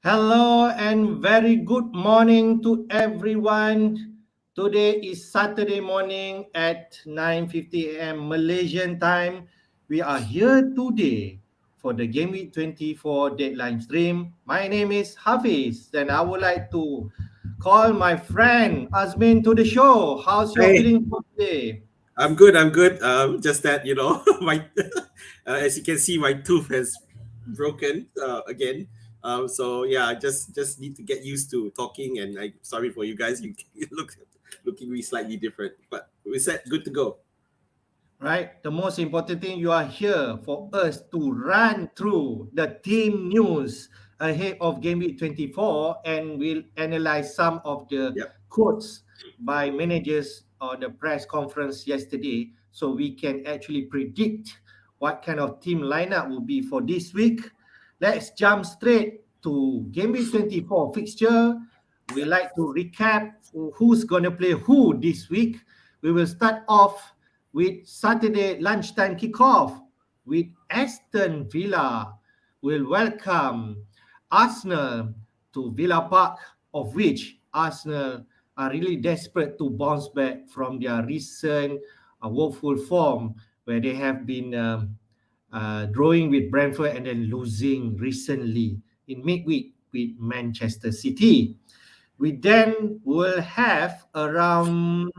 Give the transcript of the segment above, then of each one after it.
Hello and very good morning to everyone. Today is Saturday morning at 9:50 a.m. Malaysian time. We are here today for the Gameweek 24 deadline stream. My name is Hafiz and I would like to call my friend Azmin to the show. How's your Hey, feeling for today? I'm good. I'm good. Just that my as you can see, my tooth has broken again. So yeah, I just need to get used to talking. And I sorry for you guys. You looking really slightly different, but we said good to go. Right? The most important thing, you are here for us to run through the team news ahead of Game Week 24, and we'll analyze some of the Yep. quotes by managers on the press conference yesterday so we can actually predict what kind of team lineup will be for this week. Let's jump straight to Game Week 24 fixture. We Yep. like to recap who's going to play who this week. We will start off with Saturday lunchtime kickoff with Aston Villa will welcome Arsenal to Villa Park, of which Arsenal are really desperate to bounce back from their recent woeful form where they have been drawing with Brentford and then losing recently in midweek with Manchester City. We then will have around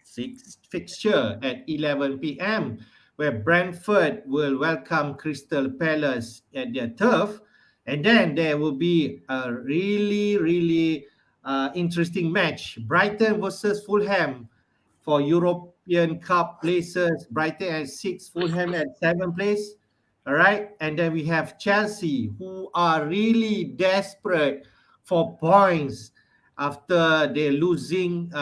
six fixture at 11 p.m. where Brentford will welcome Crystal Palace at their turf. And then there will be a really interesting match. Brighton versus Fulham for European Cup places. Brighton at 6, Fulham at 7 place. All right. And then we have Chelsea, who are really desperate for points after they're losing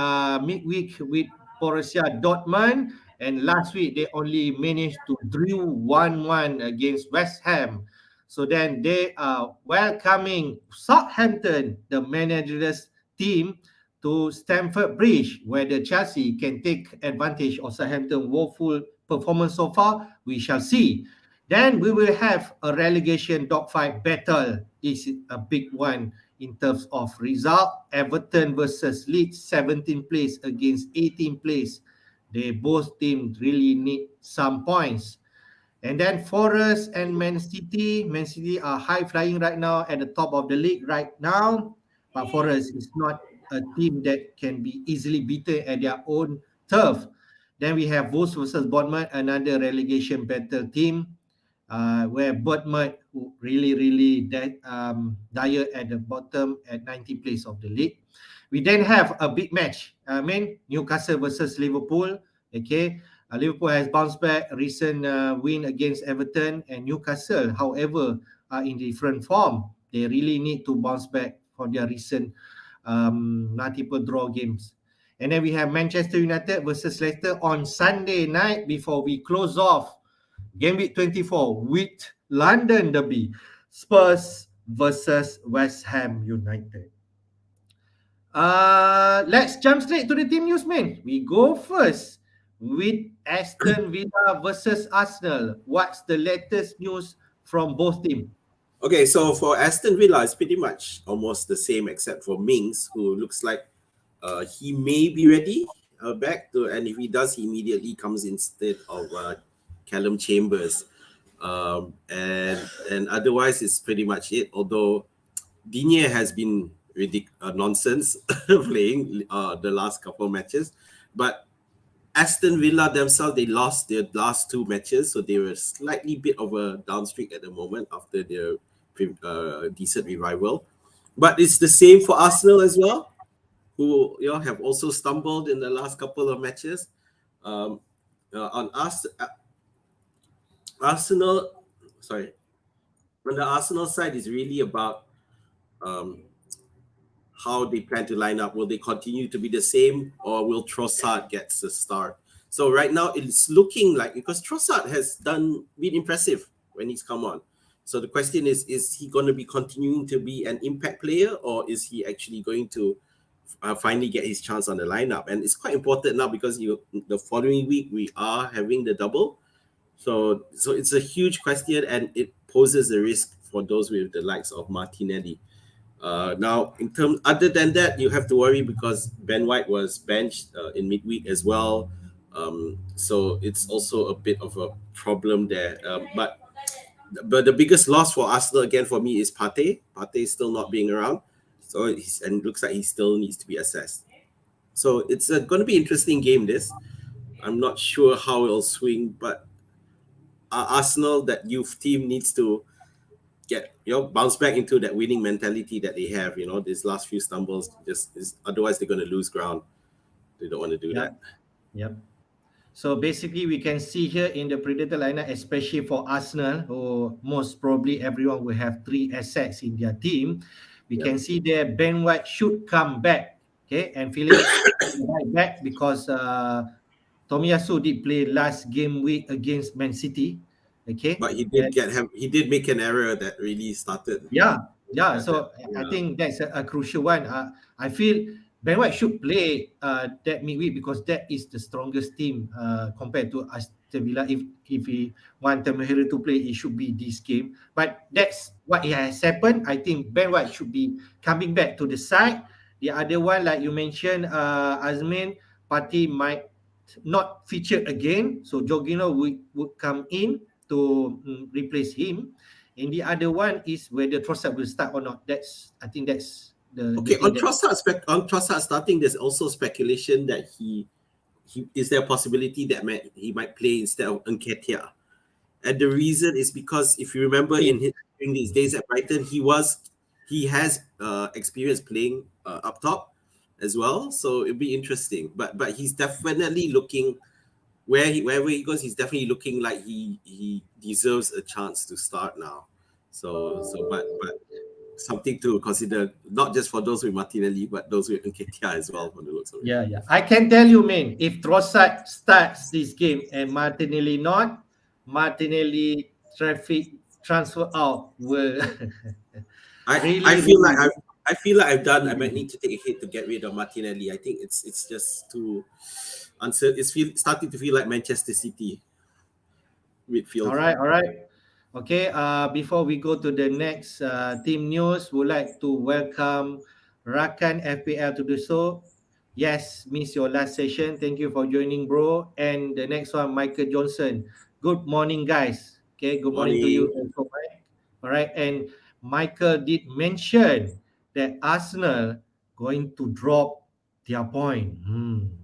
midweek with Borussia Dortmund. And last week, they only managed to draw 1-1 against West Ham. So then they are welcoming Southampton, the managerless team, to Stamford Bridge, where the Chelsea can take advantage of Southampton's woeful performance so far. We shall see. Then we will have a relegation dogfight battle. This is a big one in terms of result. Everton versus Leeds, 17th place against 18th place. They both teams really need some points. And then Forest and Man City. Man City are high flying right now at the top of the league right now. But Forest is not a team that can be easily beaten at their own turf. Then we have Wolves versus Bournemouth, another relegation battle team, where Bournemouth really dire at the bottom at 90th place of the league. We then have a big match. Newcastle versus Liverpool. Okay, Liverpool has bounced back a recent win against Everton, and Newcastle, however, are in different form. They really need to bounce back from their recent multiple draw games. And then we have Manchester United versus Leicester on Sunday night before we close off Game Week 24 with London Derby, Spurs versus West Ham United. Let's jump straight to the team news, man. We go first with Aston Villa versus Arsenal. What's the latest news from both teams? Okay, so for Aston Villa, it's pretty much almost the same except for Mings, who looks like he may be ready back to, and if he does, he immediately comes instead of Callum Chambers, and otherwise it's pretty much it. Although Digne has been nonsense playing the last couple of matches, but Aston Villa themselves, they lost their last two matches, so they were slightly bit of a down streak at the moment after their decent revival. But it's the same for Arsenal as well, who have also stumbled in the last couple of matches. On us, Arsenal, sorry, on the Arsenal side is really about um, how they plan to line up. Will they continue to be the same, or will Trossard get the start? So right now it's looking like, because Trossard has been impressive when he's come on. So the question is he going to be continuing to be an impact player, or is he actually going to finally get his chance on the lineup? And it's quite important now because the following week we are having the double. So it's a huge question, and it poses a risk for those with the likes of Martinelli. Now, in terms other than that, you have to worry because Ben White was benched in midweek as well. So it's also a bit of a problem there. But the biggest loss for Arsenal again for me is Partey. Partey still not being around, so and it looks like he still needs to be assessed. So it's going to be an interesting game. This I'm not sure how it'll swing, but Arsenal, that youth team, needs to get bounce back into that winning mentality that they have. These last few stumbles otherwise they're going to lose ground. They don't want to do that. Yep. So basically, we can see here in the Predator lineup, especially for Arsenal, who most probably everyone will have 3 assets in their team. We can see there Ben White should come back, okay, and Phillips right back because Tomiyasu did play last game week against Man City, okay. But he did make an error that really started. Yeah. So I think that's a crucial one. I feel Ben White should play that midweek because that is the strongest team compared to Aston Villa. If he want Temahiri to play, it should be this game. But that's what has happened. I think Ben White should be coming back to the side. The other one, like you mentioned, Azmin, Partey might not feature again. So Jorginho would come in to replace him. And the other one is whether Trossard will start or not. I think that's the okay. On Trossard starting, there's also speculation that he is there a possibility that he might play instead of Nketiah. And the reason is because if you remember in his days at Brighton, he has experience playing up top as well. So it'll be interesting. But he's definitely looking wherever he goes, he's definitely looking like he deserves a chance to start now. But something to consider, not just for those with Martinelli, but those with Nketiah as well. From the looks of it. Yeah. I can tell you, man, if Trossard starts this game and Martinelli not, Martinelli transfer out will. I feel like I've done. I might need to take a hit to get rid of Martinelli. I think it's just too uncertain. It's starting to feel like Manchester City midfield. All right. Okay. Before we go to the next team news, would like to welcome Rakan FPL to do so. Yes, miss your last session. Thank you for joining, bro. And the next one, Michael Johnson. Good morning, guys. Okay, good morning to you also, Mike. All right, and Michael did mention that Arsenal going to drop their point.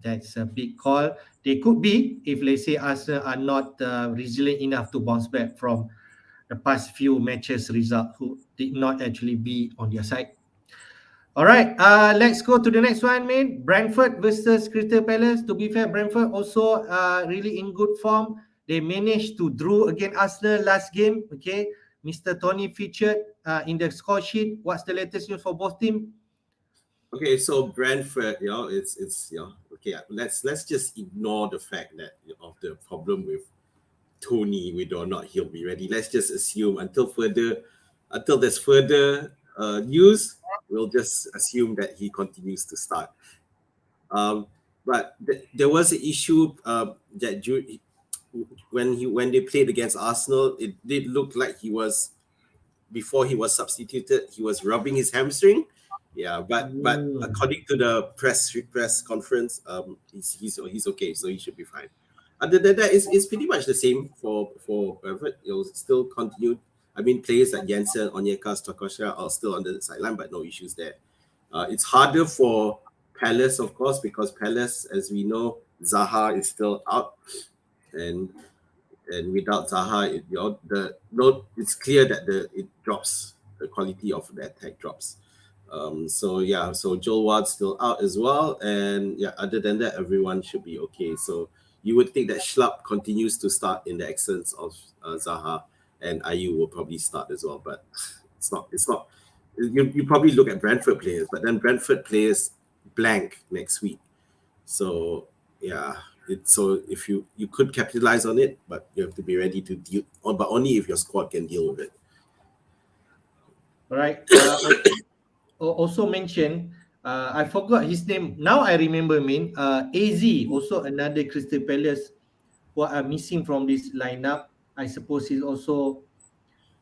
That's a big call. They could be if, let's say, Arsenal are not resilient enough to bounce back from the past few matches result, who did not actually be on their side. All right, let's go to the next one, man. Brentford versus Crystal Palace. To be fair, Brentford also really in good form. They managed to draw against Arsenal last game. Okay, Mr. Tony featured in the score sheet. What's the latest news for both teams? Okay, so Brentford, it's okay. Let's just ignore the fact that of the problem with Tony, whether or not he'll be ready. Let's just assume until there's further news, we'll just assume that he continues to start. But there was an issue that when they played against Arsenal, it did look like before he was substituted, he was rubbing his hamstring. Yeah, but according to the press conference, he's okay, so he should be fine. Other than that, it's pretty much the same for Brentford. It'll still continue. I mean, players like Jensen, Onyeka, Stokosha are still on the sideline, but no issues there. It's harder for Palace, of course, because Palace, as we know, Zaha is still out, and without Zaha, it's clear that it drops. The quality of the attack drops. So Joel Ward's still out as well, and other than that, everyone should be okay. So you would think that Schlupp continues to start in the absence of Zaha, and Ayew will probably start as well, but it's not. You probably look at Brentford players, but then Brentford players blank next week. So so if you could capitalize on it, but you have to be ready to deal, but only if your squad can deal with it. All right. Also mentioned, I forgot his name. Now I remember, AZ, also another Crystal Palace who are missing from this lineup. I suppose he's also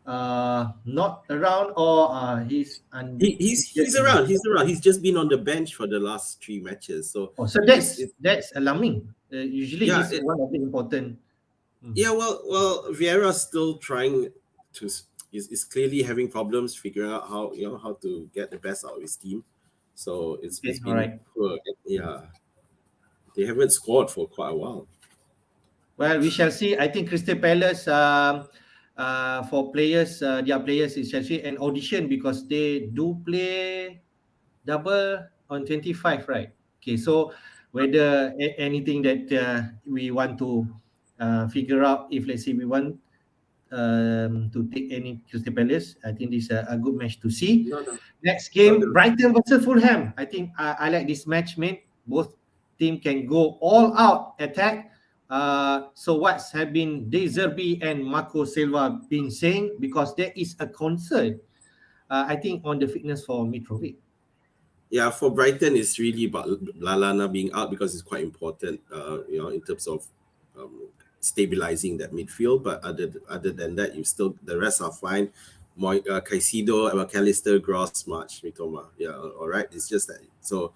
not around, or he's He's around. He's around. He's just been on the bench for the last 3 matches. So Oh, so it's that's alarming. Usually yeah, he's one of the important. yeah. Well, Vieira's still trying to is clearly having problems figuring out how to get the best out of his team. So it's Okay, all been right. poor. Yeah, they haven't scored for quite a while. Well, we shall see. I think Crystal Palace, for players, their players is actually an audition because they do play double on 25, right? Okay, so whether anything that we want to figure out, if let's say we want to take any Crystal Palace, I think this is a good match to see. No, no, Next no, game, no. Brighton versus Fulham. I think I like this match, mate. Both team can go all out attack. So what's have been De Zerbi and Marco Silva been saying? Because there is a concern, I think, on the fitness for Mitrovic. Yeah, for Brighton, it's really about Lallana being out because it's quite important, in terms of stabilizing that midfield. But other than that, the rest are fine. Caicedo, McAllister, Gross, March, Mitoma. Yeah, all right. It's just that. So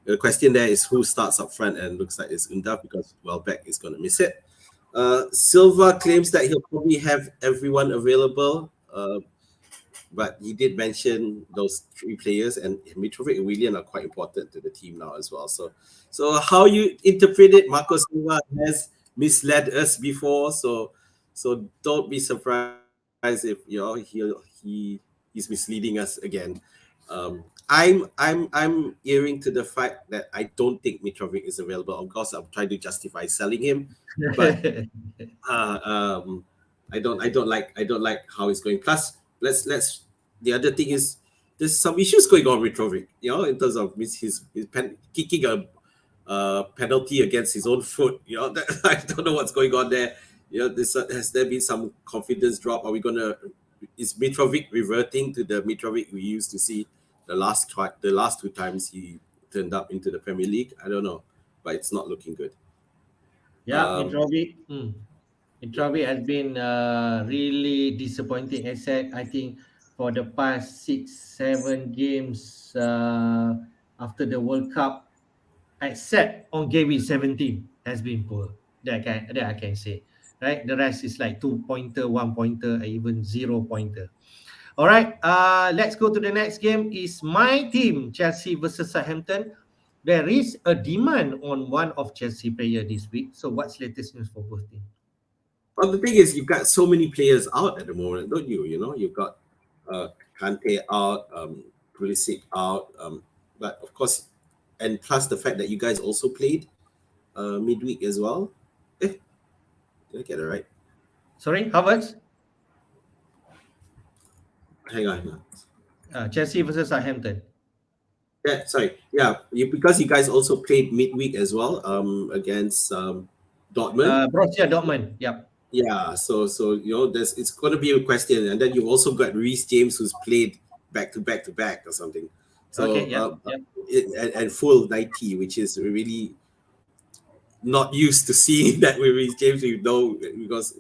the question there is who starts up front, and looks like it's Undaf because Welbeck is going to miss it. Silva claims that he'll probably have everyone available. But he did mention those 3 players, and Mitrovic and Willian are quite important to the team now as well. So how you interpret it, Marco Silva has misled us before, so don't be surprised if he's misleading us again. I'm earing to the fact that I don't think Mitrovic is available. Of course, I'm trying to justify selling him, but I don't like how it's going. Plus, let's the other thing is there's some issues going on with Mitrovic, in terms of his kicking a penalty against his own foot. I don't know what's going on there. Has there been some confidence drop? Is Mitrovic reverting to the Mitrovic we used to see the last 2 times he turned up into the Premier League? I don't know, but it's not looking good. Yeah, Mitrovic has been really disappointing asset. I think for the past 6-7 games after the World Cup, except on game week 17, has been poor. That I can say. Right? The rest is like 2-pointer, 1-pointer, even 0-pointer. All right. Let's go to the next game. Is my team, Chelsea versus Southampton. There is a demand on one of Chelsea player this week. So what's latest news for both teams? Well, the thing is, you've got so many players out at the moment, don't you? You've got Kante out, Pulisic out, but of course, and plus the fact that you guys also played midweek as well. Did I get it right? Sorry, Havertz? Hang on. Chelsea versus Southampton. Yeah, sorry. Yeah, because you guys also played midweek as well, against Dortmund. Borussia Dortmund. Yep. Yeah, so it's going to be a question, and then you've also got Reece James who's played back to back or something. So Okay. Yep. and full 90, which is really not used to seeing that with Reece James. Because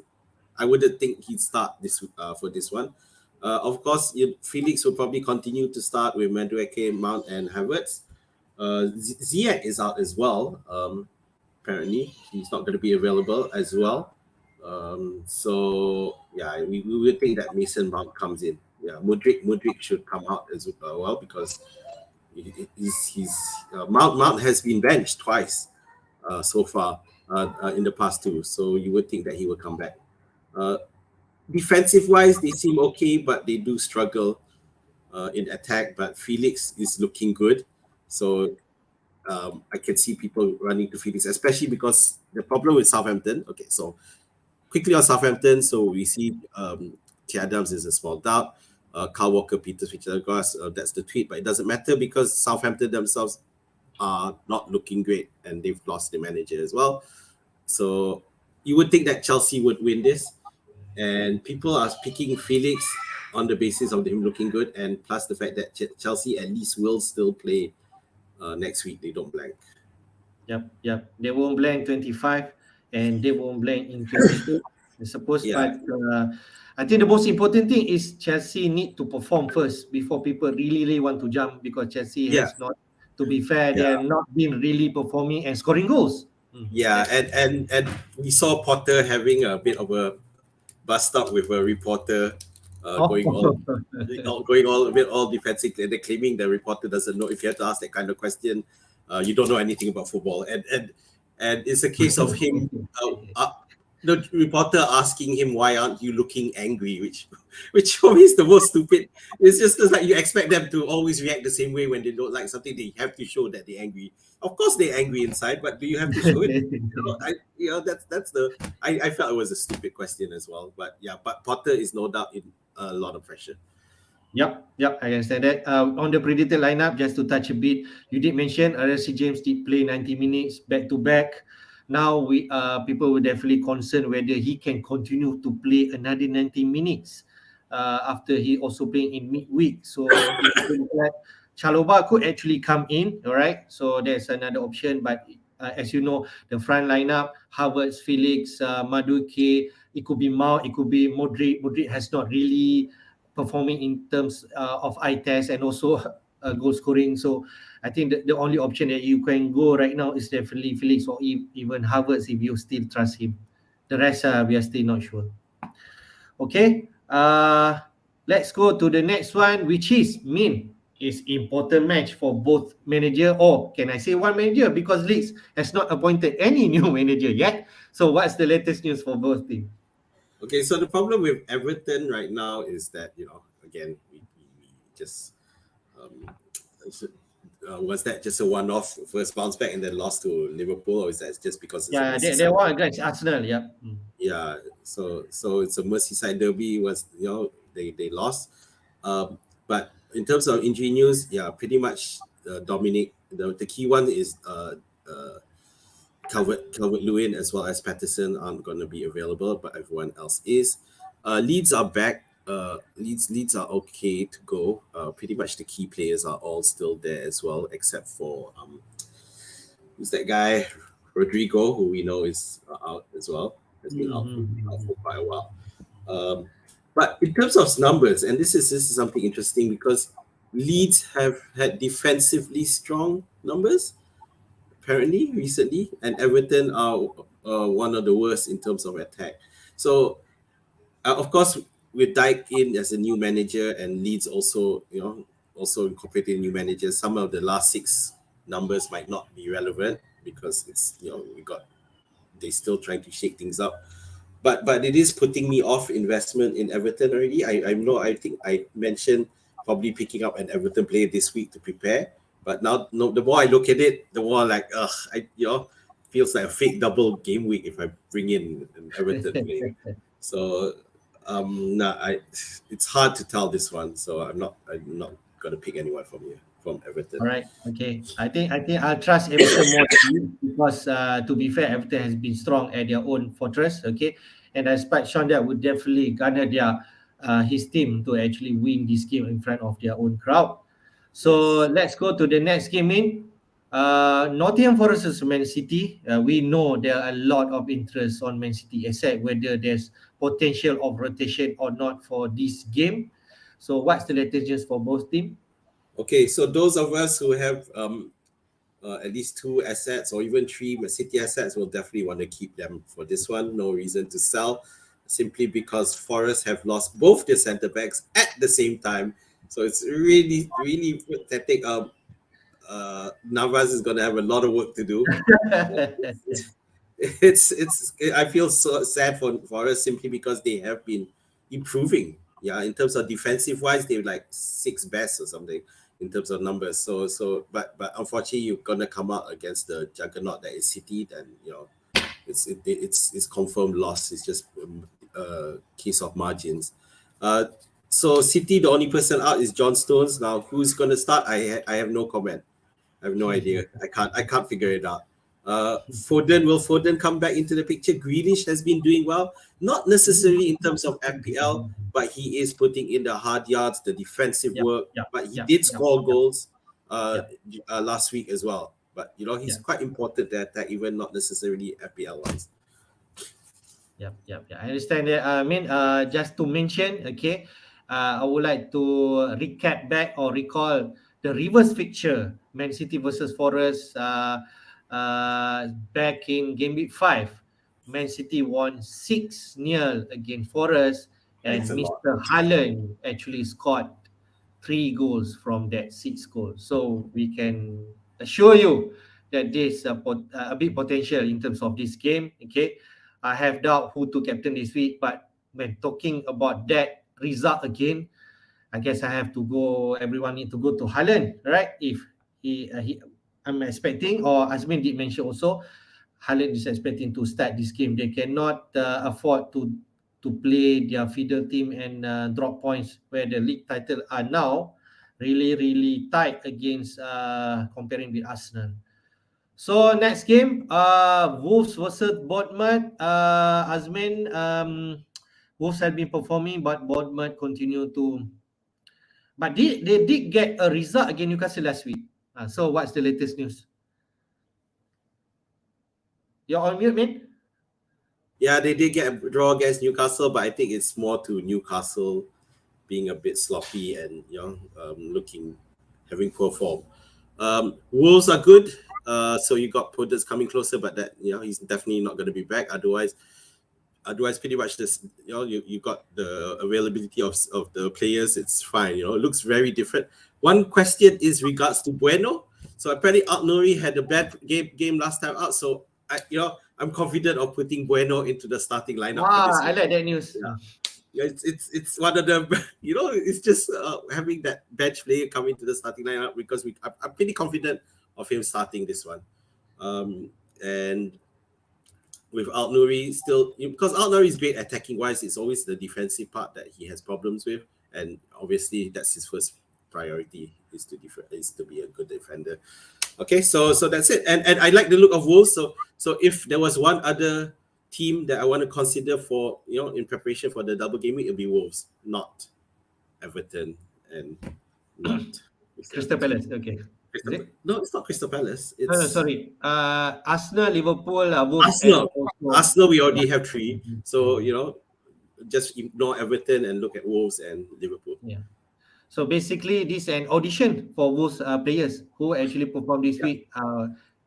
I wouldn't think he'd start this for this one. Of course, Felix will probably continue to start with Madueke, Mount, and Havertz. Ziyech is out as well. Apparently, he's not going to be available as well. So yeah, we will think that Mason Mount comes in. Yeah, Mudryk should come out as well because Mount has been benched twice so far in the past 2. So you would think that he will come back. Defensive wise, they seem okay, but they do struggle in attack. But Felix is looking good, so I can see people running to Felix, especially because the problem with Southampton. Okay, so quickly on Southampton, so we see T. Adams is a small doubt. Kyle Walker, Peters, that's the tweet, but it doesn't matter because Southampton themselves are not looking great and they've lost the manager as well. So you would think that Chelsea would win this, and people are picking Felix on the basis of him looking good, and plus the fact that Chelsea at least will still play next week. They don't blank. Yep. They won't blank 25 and they won't blank in 22. I suppose. Yeah, But I think the most important thing is Chelsea need to perform first before people really want to jump, because Chelsea yeah, has not, to be fair, they yeah. are not been really performing and scoring goals. Yeah, That's and we saw Potter having a bit of a bust up with a reporter, oh. going all a bit all defensive, and they're claiming the reporter doesn't know. If you have to ask that kind of question, you don't know anything about football, and it's a case of him. The reporter asking him, "Why aren't you looking angry?" Which for me is the most stupid. It's just like you expect them to always react the same way when they don't like something. They have to show that they're angry. Of course, they're angry inside, but do you have to show it? That's the. I felt it was a stupid question as well. But yeah, but Potter is no doubt in a lot of pressure. Yep, I understand that. On the predicted lineup, just to touch a bit, you did mention RC James did play 90 minutes back to back. Now people were definitely concerned whether he can continue to play another 90 minutes after he also playing in midweek. So it means that Chaloba could actually come in, all right? So there's another option, but as you know, the front lineup, Havertz, Felix, Madueke, it could be Mount, it could be Modric. Modric has not really performing in terms of eye test and also goal scoring. So I think the only option that you can go right now is definitely Felix or even Havertz if you still trust him. The rest, we are still not sure. Okay, let's go to the next one, which is Is important match for both manager, or can I say one manager, because Leeds has not appointed any new manager yet. So what's the latest news for both teams? Okay, so the problem with Everton right now is that again we just um, was that just a one-off first bounce back and then lost to Liverpool, or is that just because it's a Yeah, they Merseyside? were against Arsenal. Yeah. Yeah, so it's a Merseyside derby. Was they lost, but in terms of injury news, yeah, pretty much Dominic. The key one is Calvert Lewin as well as Patterson aren't going to be available, but everyone else is. Leeds are back. Leeds are okay to go. Pretty much the key players are all still there as well, except for who's that guy, Rodrigo, who we know is out as well. Has been out for quite a while. But in terms of numbers, and this is something interesting because Leeds have had defensively strong numbers apparently recently, and Everton are one of the worst in terms of attack. So, of course, with Dyke in as a new manager and Leeds also, also incorporating new managers, some of the last six numbers might not be relevant because it's they still trying to shake things up. But it is putting me off investment in Everton already. I think I mentioned probably picking up an Everton player this week to prepare. But now, no, the more I look at it, the more like, feels like a fake double game week if I bring in an Everton player. So, it's hard to tell this one. So I'm not gonna pick anyone from Everton. All right. Okay. I think I'll trust Everton more than you, because to be fair, Everton has been strong at their own fortress. Okay, and I expect Sean that would definitely garner his team to actually win this game in front of their own crowd. So Yes. let's go to the next game in. Nottingham Forest versus Man City. We know there are a lot of interest on Man City, except whether there's potential of rotation or not for this game. So what's the latest news for both teams? Okay, so those of us who have at least two assets or even three City assets will definitely want to keep them for this one. No reason to sell, simply because Forest have lost both their centre backs at the same time. So it's really, really pathetic. Navas is going to have a lot of work to do. It's I feel so sad for Forest simply because they have been improving. Yeah, in terms of defensive wise, they're like sixth best or something in terms of numbers. But unfortunately, you're gonna come out against the juggernaut that is City. Then it's confirmed loss. It's just a case of margins. So City, the only person out is John Stones. Now, who's gonna start? I have no comment. I have no idea. I can't figure it out. Will Foden come back into the picture? Grealish has been doing well, not necessarily in terms of FPL, but he is putting in the hard yards, the defensive Yep, work. yep, But he yep, did yep, score yep, goals yep, last week as well. But he's yep. quite important to attack, even not necessarily FPL wise. Yeah. I understand that. I mean, just to mention, okay, I would like to recap back or recall the reverse fixture, Man City versus Forest, back in game week 5. Man City won 6-0 against Forest, Thanks and a lot. Mr. Haaland actually scored 3 goals from that 6 goals. So we can assure you that there's a big potential in terms of this game. Okay, I have doubt who to captain this week, but when talking about that result again, I guess I have to go. Everyone need to go to Haaland, right? If he I'm expecting, or Azmin did mention also, Haaland is expecting to start this game. They cannot afford to play their feeder team and drop points where the league title are now really tight against comparing with Arsenal. So next game, Wolves versus Bournemouth. Azmin, Wolves have been performing, but Bournemouth continue to. But they did get a result against Newcastle last week. So what's the latest news? You're on mute, man. Yeah, they did get a draw against Newcastle, but I think it's more to Newcastle being a bit sloppy and having poor form. Wolves are good. So you got Podence coming closer, but that he's definitely not going to be back. Otherwise, pretty much this you got the availability of the players. It's fine. It looks very different. One question is regards to Bueno. So apparently Alt-Nouri had a bad game last time out. So I'm confident of putting Bueno into the starting lineup for this I one. like that news. Yeah, it's one of the it's just having that bench player come into the starting lineup because I'm pretty confident of him starting this one, and with Alt-Nouri still, because Alt-Nouri is great attacking wise, it's always the defensive part that he has problems with, and obviously that's his first priority is to be a good defender. Okay, so that's it, and I like the look of Wolves. So if there was one other team that I want to consider for in preparation for the double game week, it'll be Wolves, not Everton, and not Crystal Palace. Okay. Is it? No, it's not Crystal Palace. No, It's sorry. Arsenal, Liverpool, Wolves, and Arsenal. also Arsenal, we already have 3, so just ignore Everton and look at Wolves and Liverpool. yeah. So basically, this is an audition for Wolves players who actually perform this week.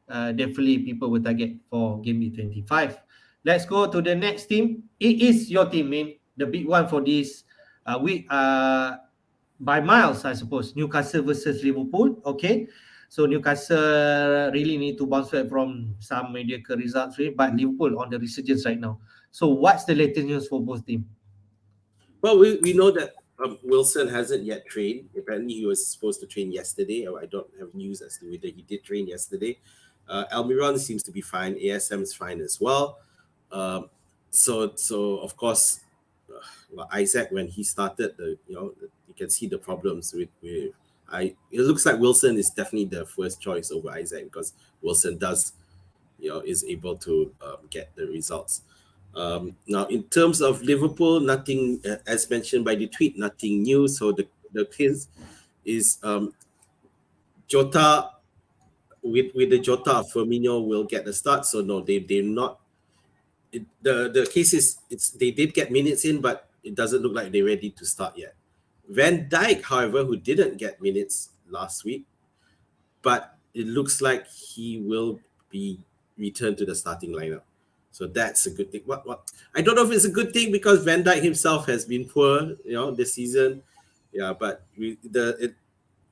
Definitely, people will target for game week 25. Let's go to the next team. It is your team, man. The big one for this week. By miles, I suppose. Newcastle versus Liverpool. Okay. So Newcastle really need to bounce back from some mediocre results, but Liverpool on the resurgence right now. So what's the latest news for both teams? Well, we know that Wilson hasn't yet trained. Apparently, he was supposed to train yesterday. I don't have news as to whether he did train yesterday. Almiron seems to be fine. ASM is fine as well. So of course, Isaac, when he started, you can see the problems with. It looks like Wilson is definitely the first choice over Isaac because Wilson does, is able to get the results. Now, in terms of Liverpool, nothing, as mentioned by the tweet, nothing new. So the case is Jota, with the Jota, Firmino will get the start. So no, they're not. The case is they did get minutes in, but it doesn't look like they're ready to start yet. Van Dijk, however, who didn't get minutes last week, but it looks like he will be returned to the starting lineup. So that's a good thing. What? I don't know if it's a good thing because Van Dijk himself has been poor, this season. Yeah, but we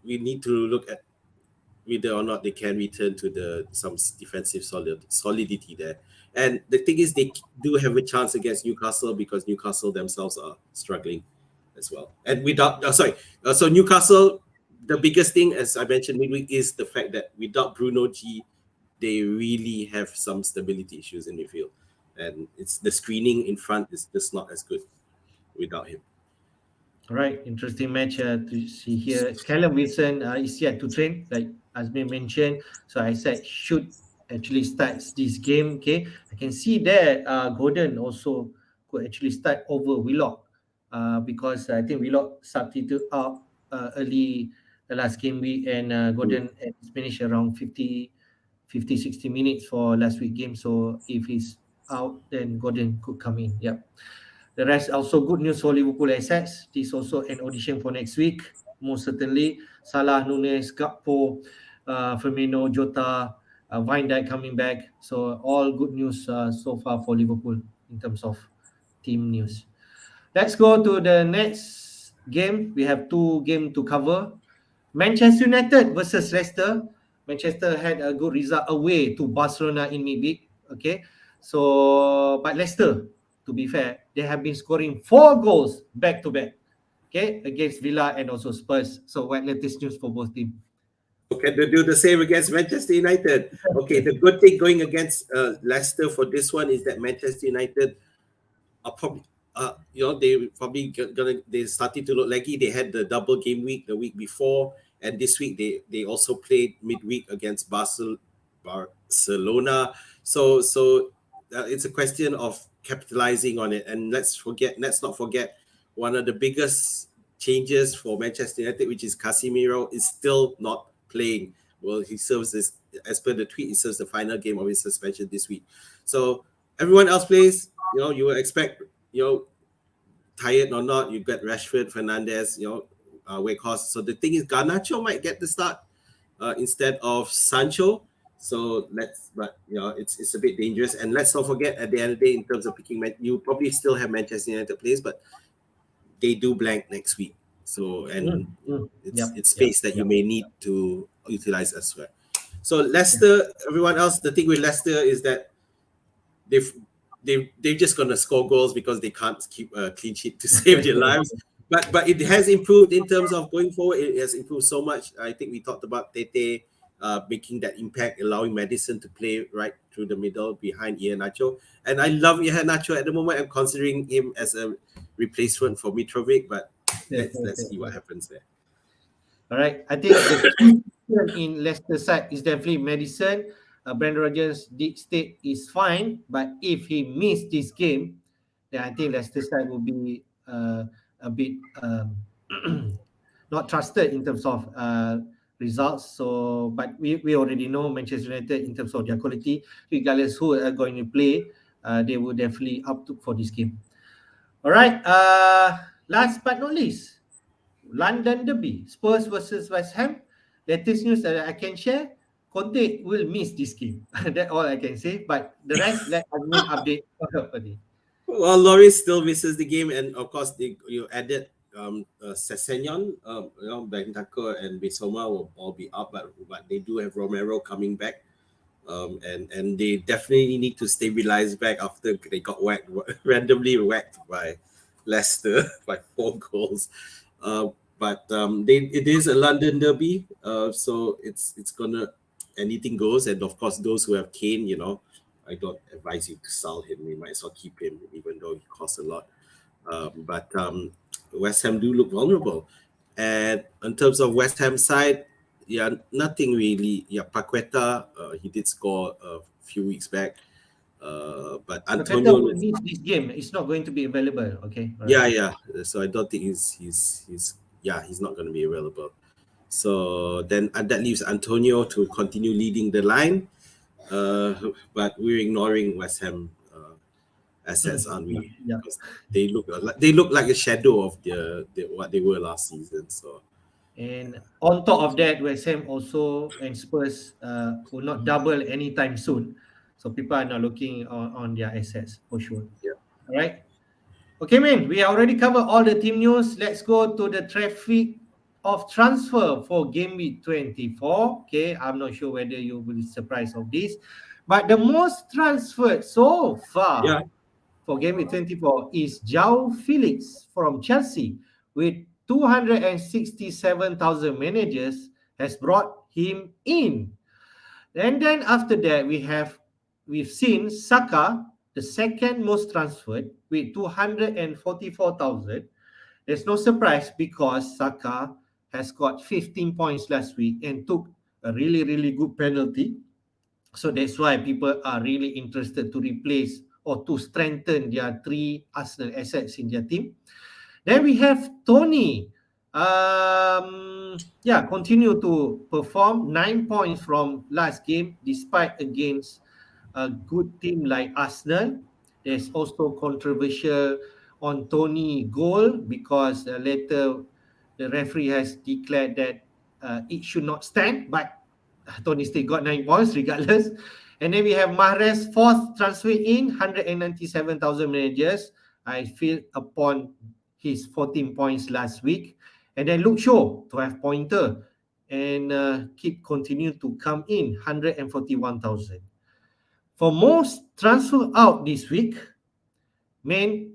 need to look at whether or not they can return to some defensive solidity there. And the thing is, they do have a chance against Newcastle because Newcastle themselves are struggling as well. And so Newcastle, the biggest thing, as I mentioned midweek, is the fact that without Bruno G, they really have some stability issues in midfield, and it's the screening in front is just not as good without him. All right, interesting match to see here. Callum Wilson is yet to train, like as been mentioned. So I said should actually start this game. Okay, I can see there Gordon also could actually start over Willock because I think Willock substitute out early the last game week, and Gordon finished around 50, 60 minutes for last week game. So if he's out, then Gordon could come in. Yep. The rest also good news for Liverpool assets. This is also an audition for next week. Most certainly, Salah, Nunes, Gakpo, Firmino, Jota, Van Dijk coming back. So all good news so far for Liverpool in terms of team news. Let's go to the next game. We have two games to cover. Manchester United versus Leicester. Manchester had a good result away to Barcelona in midweek. Okay, so but Leicester, to be fair, they have been scoring 4 goals back to back. Okay, against Villa and also Spurs. So what latest news for both teams? Okay, they do the same against Manchester United. Okay, the good thing going against Leicester for this one is that Manchester United are probably, they probably they started to look leggy. They had the double game week the week before, and this week they also played midweek against Barcelona. So it's a question of capitalizing on it. And let's not forget one of the biggest changes for Manchester United, which is Casemiro, is still not playing. Well, he serves as per the tweet, he serves the final game of his suspension this week. So everyone else plays. You will expect, tired or not, you got Rashford, Fernandes, Weghorst. So the thing is, Garnacho might get the start instead of Sancho. So it's a bit dangerous. And let's not forget, at the end of the day, in terms of picking, you probably still have Manchester United players, but they do blank next week. So it's space that you may need to utilize elsewhere. So Leicester, everyone else, the thing with Leicester is that they're just gonna score goals because they can't keep a clean sheet to save their lives. But it has improved in terms of going forward. It has improved so much. I think we talked about Tete making that impact, allowing Madison to play right through the middle behind Iheanacho. And I love Iheanacho at the moment. I'm considering him as a replacement for Mitrovic, but let's see what happens there. All right. I think the key in Leicester side is definitely Madison. Brendan Rodgers did state is fine, but if he missed this game, then I think Leicester side will be a bit not trusted in terms of results. So, but we already know Manchester United in terms of their quality, regardless who are going to play, they will definitely up to for this game. All right. Last but not least, London Derby, Spurs versus West Ham. Latest news that I can share: Conte will miss this game. That's all I can say. But the rest, let admin update for this. Well, Loris still misses the game, and of course, you added Sessegnon, Bentancur and Bissouma will all be up, but they do have Romero coming back, and they definitely need to stabilize back after they got randomly whacked by Leicester by 4 goals. But it is a London derby, so it's gonna anything goes, and of course those who have Kane, I don't advise you to sell him. You might as well keep him, even though he costs a lot. But West Ham do look vulnerable, and in terms of West Ham side, nothing really. Paqueta, he did score a few weeks back, but Antonio will miss this game. It's not going to be available. Okay. Right. Yeah. So I don't think he's not going to be available. So then that leaves Antonio to continue leading the line, but we're ignoring West Ham assets, aren't we? Yeah. Because they look like a shadow of what they were last season. So. And on top of that, West Ham also and Spurs will not double anytime soon. So people are now looking on their assets for sure. Yeah. All right. Okay, man. We already covered all the team news. Let's go to the traffic of transfer for Gameweek 24. Okay, I'm not sure whether you will be surprised of this, but the most transferred so far for Gameweek 24 is João Felix from Chelsea with 267,000 managers has brought him in. And then after that, we've seen Saka, the second most transferred with 244,000. There's no surprise because Saka has got 15 points last week and took a really, really good penalty. So that's why people are really interested to replace or to strengthen their 3 Arsenal assets in their team. Then we have Tony. Continue to perform 9 points from last game despite against a good team like Arsenal. There's also controversial on Tony goal because later the referee has declared that it should not stand, but Tony still got 9 points regardless. And then we have Mahrez, fourth transfer in, 197,000 managers. I feel upon his 14 points last week. And then Luke Shaw, 12 pointer. And keep continue to come in, 141,000. For most transfer out this week, man,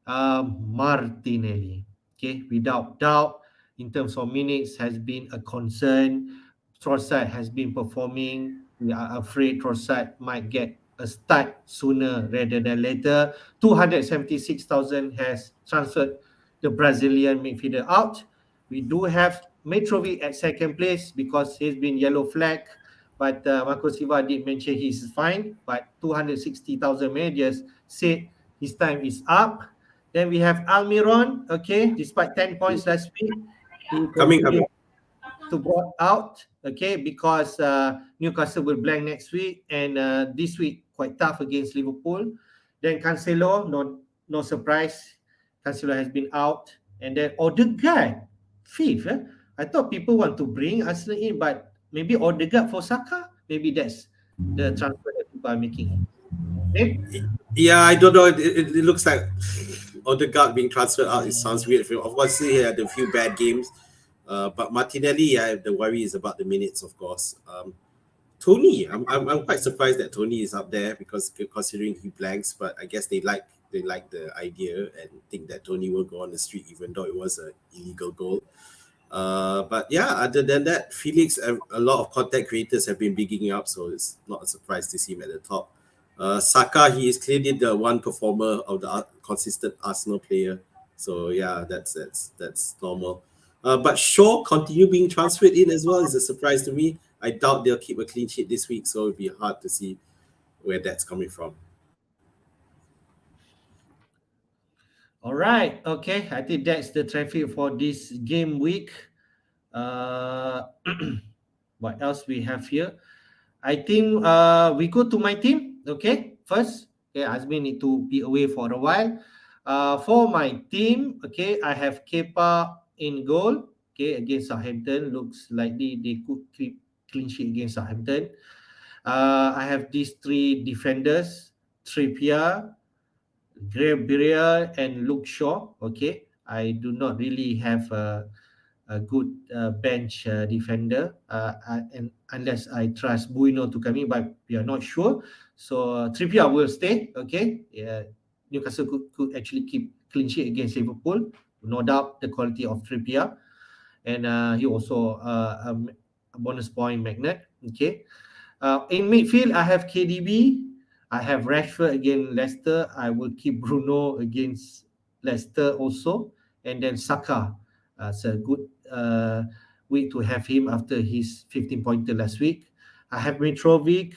Martinelli. Okay, without doubt, in terms of minutes, has been a concern. Trossard has been performing. We are afraid Trossard might get a start sooner rather than later. 276,000 has transferred the Brazilian midfielder out. We do have Mitrovic at second place because he's been yellow flag. But Marco Silva did mention he's fine. But 260,000 managers said his time is up. Then we have Almiron, okay, despite 10 points last week, he Coming. continued to brought out, okay, because Newcastle will blank next week, and this week quite tough against Liverpool. Then Cancelo, no surprise, Cancelo has been out. And then Odegaard, fifth. I thought people want to bring Arsenal in, but maybe Odegaard for Saka, maybe that's the transfer that people are making. Okay? Yeah, I don't know. It looks like Odegaard being transferred out. It sounds weird. Of course, he had a few bad games. But Martinelli, the worry is about the minutes, of course. Tony, I'm quite surprised that Tony is up there because considering he blanks, but I guess they like the idea and think that Tony will go on the street even though it was an illegal goal. But yeah, other than that, Felix, a lot of content creators have been bigging up, so it's not a surprise to see him at the top. Saka, he is clearly the one performer of the consistent Arsenal player. So yeah, that's normal. But Shaw continue being transferred in as well is a surprise to me. I doubt they'll keep a clean sheet this week, so it'll be hard to see where that's coming from. All right, okay. I think that's the traffic for this game week. What else we have here? I think we go to my team, okay, first. Okay, Azmi need to be away for a while. For my team, okay, I have Kepa in goal, okay, against Southampton. Looks likely they could keep clean sheet against Southampton. I have these three defenders, Trippier, Gabriel, and Luke Shaw, okay. I do not really have a good bench defender, and unless I trust Bueno to come in, but we are not sure. So Trippier will stay, okay. Newcastle could actually keep clean sheet against Liverpool. No doubt the quality of Trippier, and he also a bonus point magnet, okay. In midfield, I have KDB. I have Rashford against Leicester. I will keep Bruno against Leicester also, and then Saka. It's a good week to have him after his 15 pointer last week. I have Mitrovic,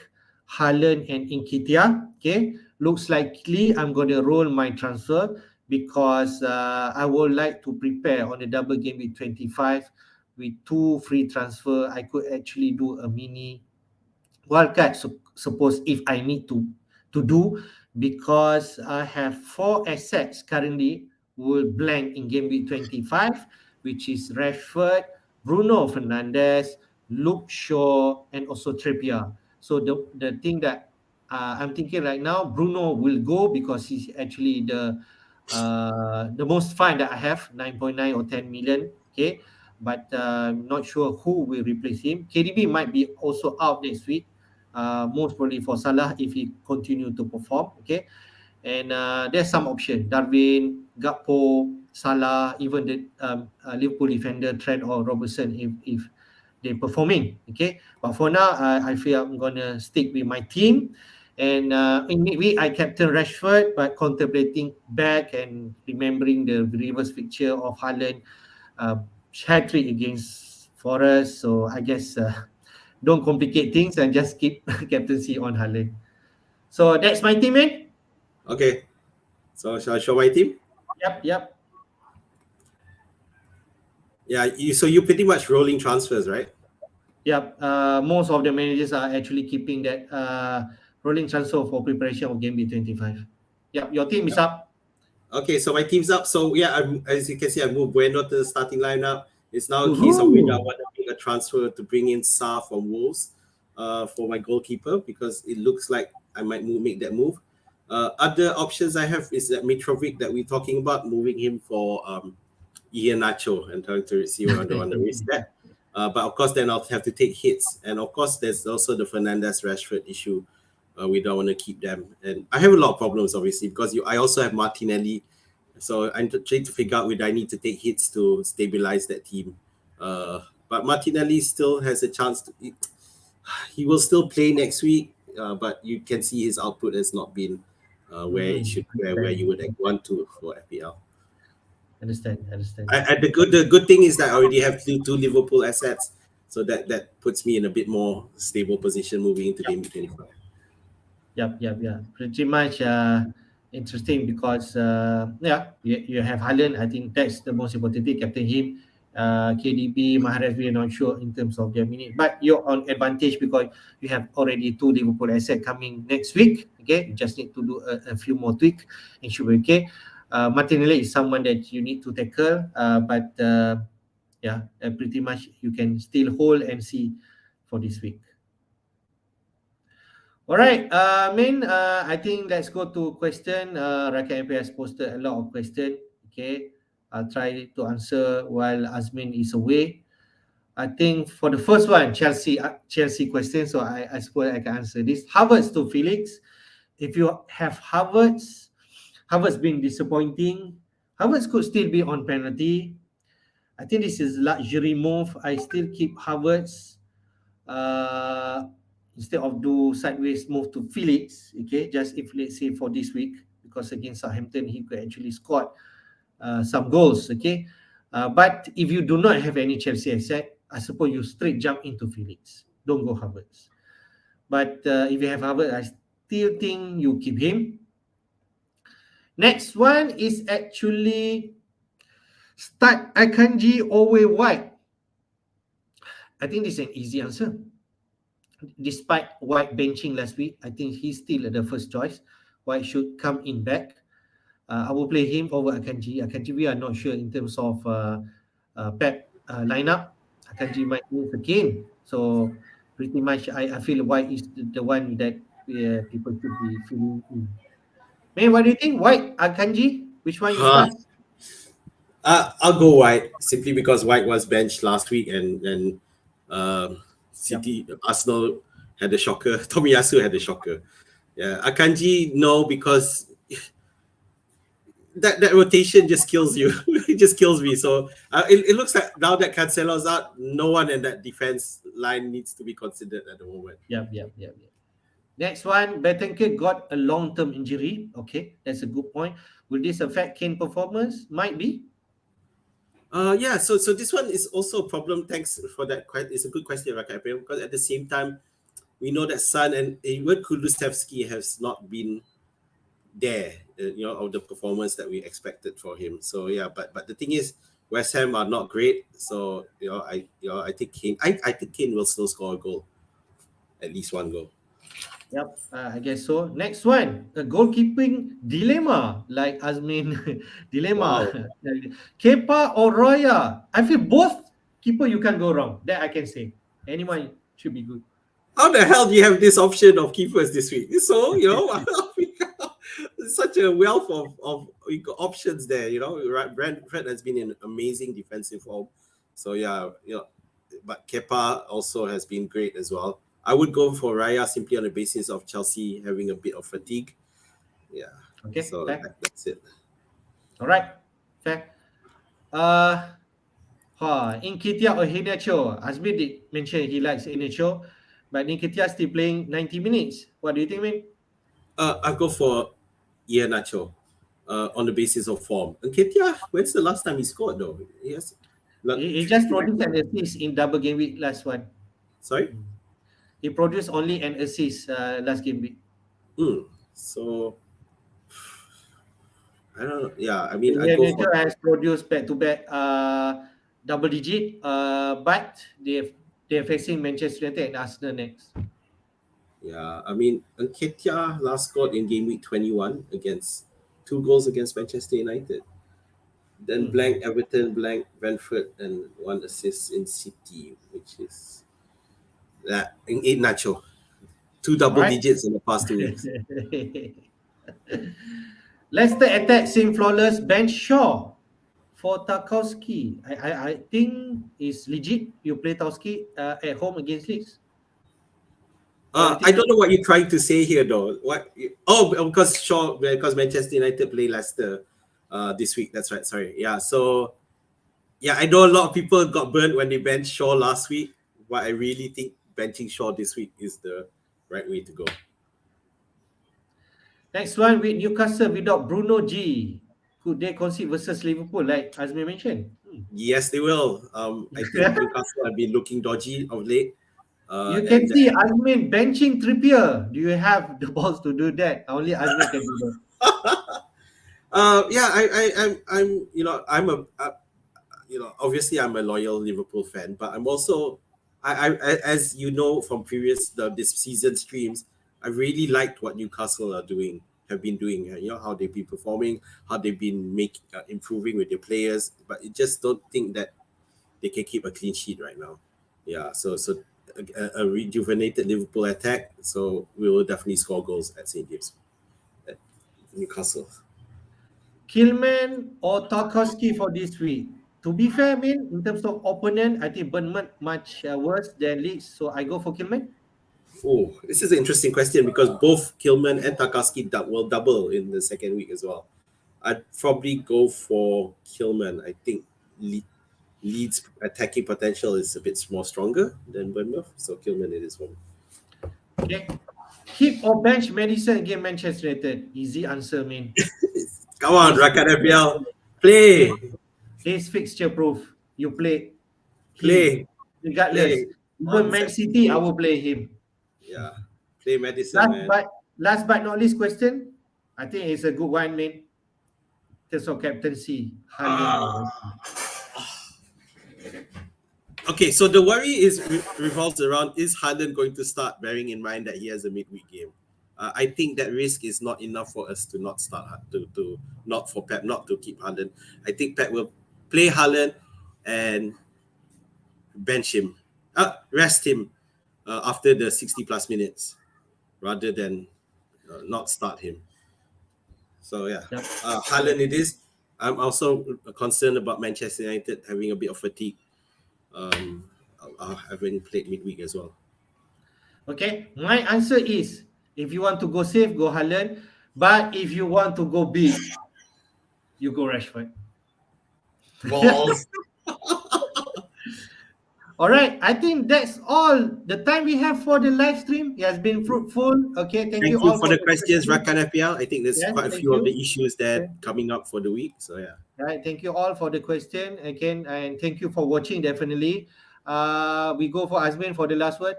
Haaland, and Nketiah. Okay, looks likely I'm going to roll my transfer because I would like to prepare on the double game with 25 with 2 free transfer. I could actually do a mini wildcard, suppose if I need to do, because I have 4 assets currently will blank in game week 25, which is Rashford, Bruno Fernandes, Luke Shaw, and also Trippier. So the thing that I'm thinking right now, Bruno will go because he's actually the most fine that I have, 9.9 or 10 million. Okay, but not sure who will replace him. KDB might be also out next week. Most probably for Salah if he continue to perform. Okay, and there's some option: Darwin, Gakpo, Salah, even the Liverpool defender Trent or Robertson if they're performing. Okay, but for now I feel I'm gonna stick with my team. And in midweek I captain Rashford, but contemplating back and remembering the reverse fixture of Haaland hat-trick against Forest. So I guess don't complicate things and just keep captaincy on Haaland. So that's my team, man. Okay, so shall I show my team? Yep. Yeah, you pretty much rolling transfers, right? Yep. Most of the managers are actually keeping that rolling transfer for preparation of Gameweek 25. Yep, your team is up. Okay, so my team's up. So yeah, as you can see, I moved Bueno to the starting lineup. It's now a case of whether I want to make a transfer to bring in Sa from Wolves for my goalkeeper, because it looks like I might make that move. Other options I have is that Mitrovic that we're talking about, moving him for Iheanacho and trying to see whether I want to risk that. But of course, then I'll have to take hits. And of course, there's also the Fernandes-Rashford issue. We don't want to keep them. And I have a lot of problems, obviously, because I also have Martinelli. So I'm trying to figure out whether I need to take hits to stabilize that team. But Martinelli still has a chance to... He will still play next week, but you can see his output has not been where it should, where you would want to for FPL. Understand. The good thing is that I already have two Liverpool assets, so that puts me in a bit more stable position moving into game 25. Yeah. Pretty much interesting because you have Haaland. I think that's the most important thing. Captain him, KDB, Mahrez, we are not sure in terms of their minute, but you're on advantage because you have already two Liverpool assets coming next week. Okay, you just need to do a few more tweaks and should be okay. Martinelli is someone that you need to tackle, but pretty much you can still hold and see for this week. All right, I think let's go to question. Rakyat MP has posted a lot of questions. Okay, I'll try to answer while Azmin is away. I think for the first one, Chelsea question, so I suppose I can answer this. Havertz to Felix. If you have Havertz been disappointing. Havertz could still be on penalty. I think this is luxury move. I still keep Havertz instead of do sideways move to Felix. Okay, just if let's say for this week, because against Southampton he could actually score some goals. Okay, but if you do not have any Chelsea asset, I suppose you straight jump into Felix. Don't go Havertz. But if you have Havertz, I still think you keep him. Next one is actually start Akanji Owe White. I think this is an easy answer. Despite White benching last week, I think he's still the first choice. White should come in back. I will play him over Akanji. Akanji, we are not sure in terms of Pep lineup. Akanji might move again. So pretty much I feel White is the one that people should be feeling in. Man, what do you think? White, Akanji? Which one you start? I'll go White simply because White was benched last week and City, Arsenal had a shocker. Tomiyasu had a shocker. Yeah, Akanji, no, because that rotation just kills you. It just kills me. So it looks like now that Cancelo's out, no one in that defense line needs to be considered at the moment. Yep. Next one, Bentancur got a long-term injury. Okay, that's a good point. Will this affect Kane performance? Might be. So this one is also a problem. Thanks for that. It's a good question, Rakat, because at the same time, we know that Son and Edward Kulusevski has not been there, of the performance that we expected for him. So yeah, but the thing is, West Ham are not great. So I think Kane. I think Kane will still score a goal, at least one goal. Yep, I guess so. Next one, a goalkeeping dilemma, like Azmin dilemma. Wow. Kepa or Roya? I feel both keeper you can't go wrong. That I can say. Anyone should be good. How the hell do you have this option of keepers this week? So such a wealth of options there. Brentford has been in amazing defensive form. So but Kepa also has been great as well. I would go for Raya simply on the basis of Chelsea having a bit of fatigue. Yeah. Okay. So that's it. All right. Fair. Nketiah or Iheanacho? Azmi did mention he likes Iheanacho, but Nketiah still playing 90 minutes. What do you think, man? I'll go for Iheanacho on the basis of form. Nketiah, when's the last time he scored though? Yes. He just produced an assist in double game week last one. Sorry? He produced only an assist last game week. So I don't know. Yeah, I mean, Iheanacho has produced back-to-back double digit, but they're facing Manchester United and Arsenal next. Yeah, I mean, Nketiah last scored in Gameweek 21 against 2 goals against Manchester United. Then blank Everton, blank Brentford, and 1 assist in City, which is that in 8 Nacho. Two All double right. digits in the past 2 weeks. Leicester attack seem flawless. Bench Shaw for Tarkowski. I think it's legit. You play Tarkowski at home against Leeds. Or you I think don't know what you're trying to say here, though. Because Manchester United play Leicester this week. That's right. Sorry. Yeah. So yeah, I know a lot of people got burnt when they benched Shaw last week, but I really think benching Shaw this week is the right way to go. next one with Newcastle without Bruno G. Could they concede versus Liverpool, like Azmi mentioned? Yes, they will. I think Newcastle have been looking dodgy of late. You can And see Azmin benching Trippier. Do you have the balls to do that? Only Azmin can do that. yeah, I'm, obviously I'm a loyal Liverpool fan, but I'm also, as you know from previous this season streams, I really liked what Newcastle have been doing. How they've been performing, how they've been improving with their players, but I just don't think that they can keep a clean sheet right now. Yeah, so a rejuvenated Liverpool attack, so we will definitely score goals at St. James, at Newcastle. Kilman or Tarkowski for this week? To be fair, in terms of opponent, I think Bournemouth much worse than Leeds, so I go for Kilman. Oh, this is an interesting question because both Kilman and Tarkowski will double in the second week as well. I'd probably go for Kilman. I think Leeds' attacking potential is a bit more stronger than Bournemouth, so Kilman it is one. Okay. Keep or bench Madison against Manchester United? Easy answer, Come on, He's Rakan FPL. He's, Play! he's fixture proof. You play him Play! regardless. Play! Even On Man set. City, I will play him. Yeah. Play Madison, Last man. but last but not least question. I think it's a good one, in terms of captaincy. Haaland or Rashford. Okay, so the worry revolves around, is Haaland going to start, bearing in mind that he has a midweek game? I think that risk is not enough for us to not start not for Pep not to keep Haaland. I think Pep will play Haaland and bench him, rest him after the 60 plus minutes, rather than not start him. So yeah, Yep. Haaland it is. I'm also concerned about Manchester United having a bit of fatigue. Having played midweek as well. Okay, my answer is, if you want to go safe, go Haaland. But if you want to go big, you go Rashford. Balls. All right, I think that's all the time we have for the live stream. It has been fruitful. Okay, thank you Thank you all for for the the questions, questions. Rakan FPL. I think there's Yeah, quite a thank few of the you. issues Okay. that coming up for the week. So yeah. All right, thank you all for the question again, and thank you for watching. Definitely, we go for Azmin for the last word.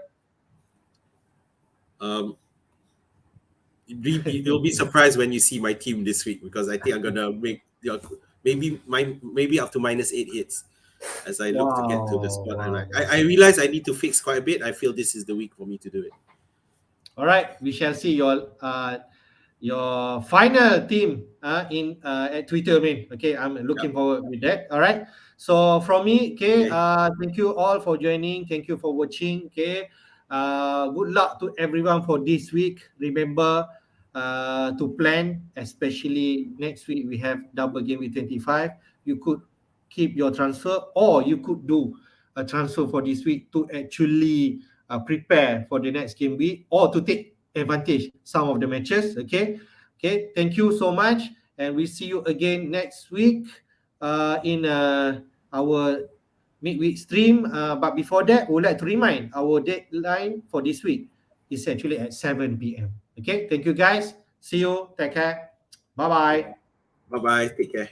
Um, you'll be surprised when you see my team this week, because I think I'm gonna make maybe up to -8 hits as I look to get to the spot. And Wow. I realize I need to fix quite a bit. I feel this is the week for me to do it. All right, we shall see your final team in at Twitter, Okay, I'm looking forward with that. All right. So from me, okay, Okay. thank you all for joining. Thank you for watching. Okay. Good luck to everyone for this week. Remember to plan, especially next week we have double game with 25. You could keep your transfer, or you could do a transfer for this week to actually prepare for the next game week, or to take advantage some of the matches. Okay, thank you so much, and we see you again next week in our midweek stream. But before that, we would like to remind our deadline for this week is actually at 7 p.m. Okay, thank you guys. See you. Take care. Bye bye. Bye bye. Take care.